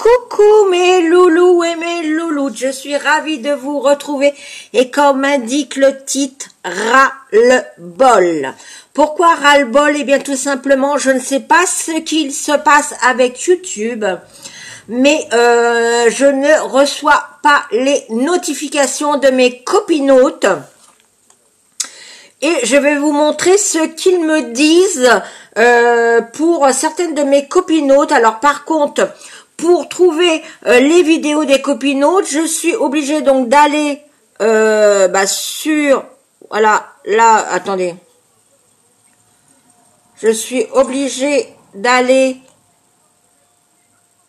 Coucou mes loulous et mes louloutes, je suis ravie de vous retrouver et comme indique le titre, ras-le-bol. Pourquoi ras-le-bol? Eh bien tout simplement, je ne sais pas ce qu'il se passe avec YouTube, mais je ne reçois pas les notifications de mes copinotes. Et je vais vous montrer ce qu'ils me disent pour certaines de mes copinotes. Alors par contre, pour trouver les vidéos des copinotes, je suis obligée donc d'aller sur... Voilà, là, attendez. Je suis obligée d'aller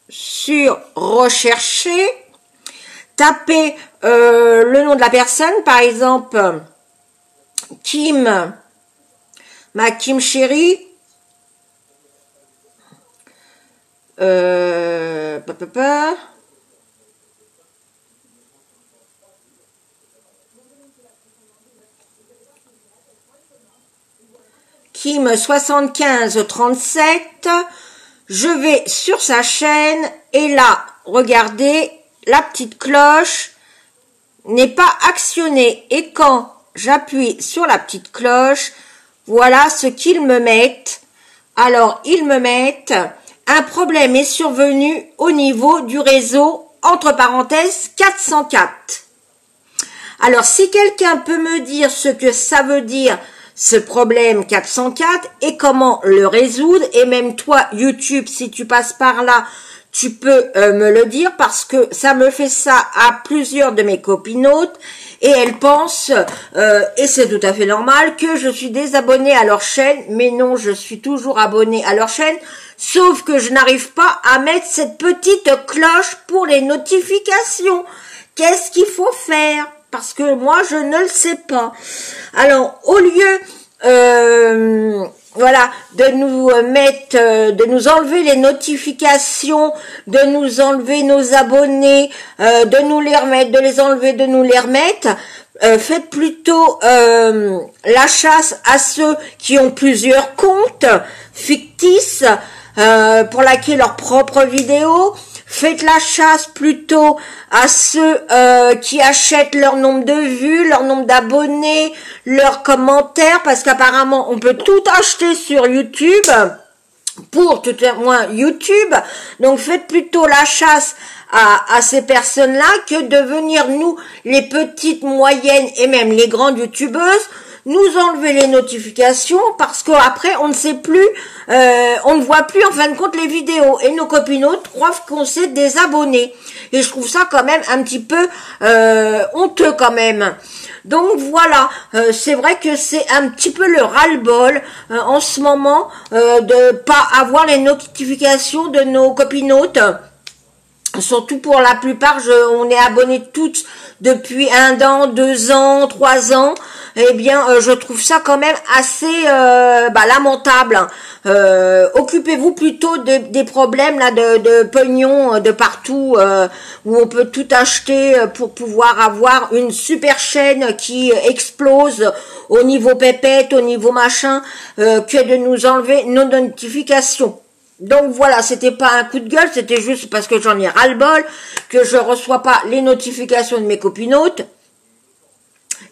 sur rechercher, taper le nom de la personne, par exemple... Kim, ma Kim chérie, Kim 7537, je vais sur sa chaîne et là, regardez, la petite cloche n'est pas actionnée et quand j'appuie sur la petite cloche, voilà ce qu'ils me mettent. Alors, ils me mettent un problème est survenu au niveau du réseau, entre parenthèses, 404. Alors, si quelqu'un peut me dire ce que ça veut dire, ce problème 404, et comment le résoudre, et même toi, YouTube, si tu passes par là, tu peux me le dire, parce que ça me fait ça à plusieurs de mes copinotes, et elles pensent, et c'est tout à fait normal, que je suis désabonnée à leur chaîne, mais non, je suis toujours abonnée à leur chaîne, sauf que je n'arrive pas à mettre cette petite cloche pour les notifications. Qu'est-ce qu'il faut faire? Parce que moi, je ne le sais pas. Alors, au lieu... voilà, de nous mettre, de nous enlever les notifications, de nous enlever nos abonnés, de nous les remettre, de les enlever, de nous les remettre, faites plutôt la chasse à ceux qui ont plusieurs comptes fictifs pour liker leurs propres vidéos. Faites la chasse plutôt à ceux qui achètent leur nombre de vues, leur nombre d'abonnés, leurs commentaires, parce qu'apparemment on peut tout acheter sur YouTube, pour tout au moins YouTube. Donc faites plutôt la chasse à ces personnes-là que de venir nous, les petites, moyennes et même les grandes youtubeuses, nous enlever les notifications parce qu'après on ne sait plus, on ne voit plus en fin de compte les vidéos et nos copinotes croient qu'on s'est désabonnés et je trouve ça quand même un petit peu honteux quand même. Donc voilà, c'est vrai que c'est un petit peu le ras-le-bol en ce moment de pas avoir les notifications de nos copinotes. Surtout pour la plupart, on est abonnés toutes depuis 1 an, 2 ans, 3 ans. Eh bien, je trouve ça quand même assez lamentable. Occupez-vous plutôt des problèmes là de pognon de partout où on peut tout acheter pour pouvoir avoir une super chaîne qui explose au niveau pépette, au niveau machin, que de nous enlever nos notifications. Donc voilà, c'était pas un coup de gueule, c'était juste parce que j'en ai ras-le-bol, que je reçois pas les notifications de mes copinotes.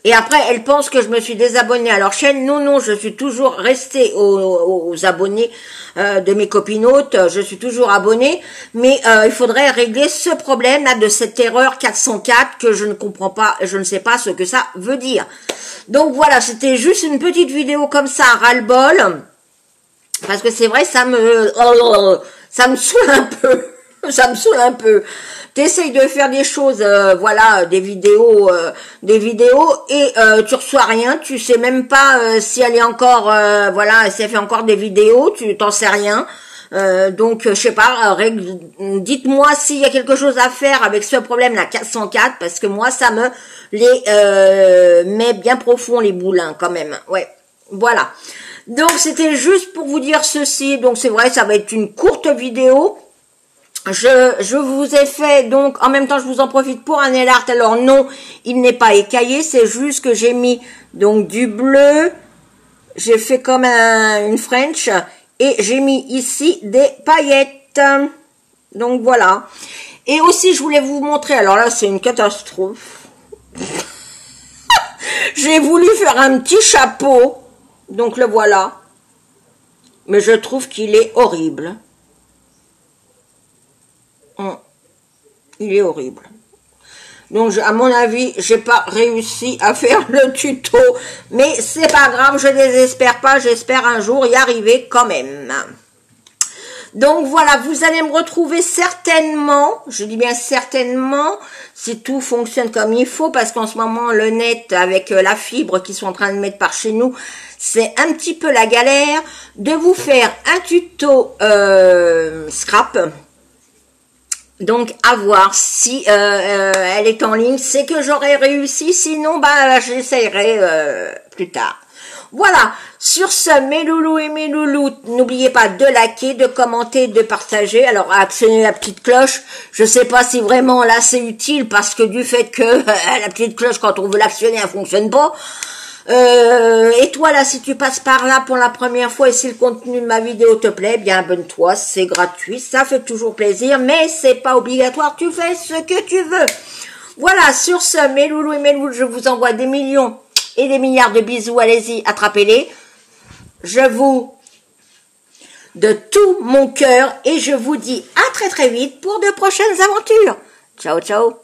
Et après, elles pensent que je me suis désabonnée à leur chaîne. Non, non, je suis toujours restée aux abonnés de mes copinotes. Je suis toujours abonnée. Mais il faudrait régler ce problème-là de cette erreur 404 que je ne comprends pas, je ne sais pas ce que ça veut dire. Donc voilà, c'était juste une petite vidéo comme ça, ras-le-bol. Parce que c'est vrai, ça me saoule un peu. Ça me saoule un peu. T'essayes de faire des choses, voilà, des vidéos, et tu reçois rien. Tu sais même pas si elle est encore, voilà, si elle fait encore des vidéos. Tu t'en sais rien. Donc, je sais pas. Dites-moi s'il y a quelque chose à faire avec ce problème la 404, parce que moi, ça me les met bien profond les boulins quand même. Ouais, voilà. Donc c'était juste pour vous dire ceci, donc c'est vrai ça va être une courte vidéo, je vous ai fait donc, en même temps je vous en profite pour un nail art, alors non il n'est pas écaillé, c'est juste que j'ai mis donc du bleu, j'ai fait comme une French et j'ai mis ici des paillettes, donc voilà. Et aussi, je voulais vous montrer, alors là, c'est une catastrophe. J'ai voulu faire un petit chapeau, donc le voilà. Mais je trouve qu'il est horrible. Il est horrible. Donc, à mon avis, j'ai pas réussi à faire le tuto. Mais c'est pas grave, je désespère pas. J'espère un jour y arriver quand même. Donc voilà, vous allez me retrouver certainement, je dis bien certainement, si tout fonctionne comme il faut, parce qu'en ce moment, le net, avec la fibre qu'ils sont en train de mettre par chez nous, c'est un petit peu la galère, de vous faire un tuto scrap. Donc, à voir si elle est en ligne. C'est que j'aurais réussi, sinon, bah, j'essayerai plus tard. Voilà, sur ce, mes loulous et mes loulous, n'oubliez pas de liker, de commenter, de partager. Alors, actionnez la petite cloche. Je sais pas si vraiment là c'est utile, parce que du fait que la petite cloche, quand on veut l'actionner, elle fonctionne pas. Et toi là, si tu passes par là pour la première fois et si le contenu de ma vidéo te plaît, bien abonne-toi, c'est gratuit, ça fait toujours plaisir, mais c'est pas obligatoire, tu fais ce que tu veux. Voilà, sur ce, mes loulous et mes loulous, je vous envoie des millions et des milliards de bisous, allez-y, attrapez-les. Je vous, de tout mon cœur, et je vous dis à très très vite pour de prochaines aventures. Ciao, ciao.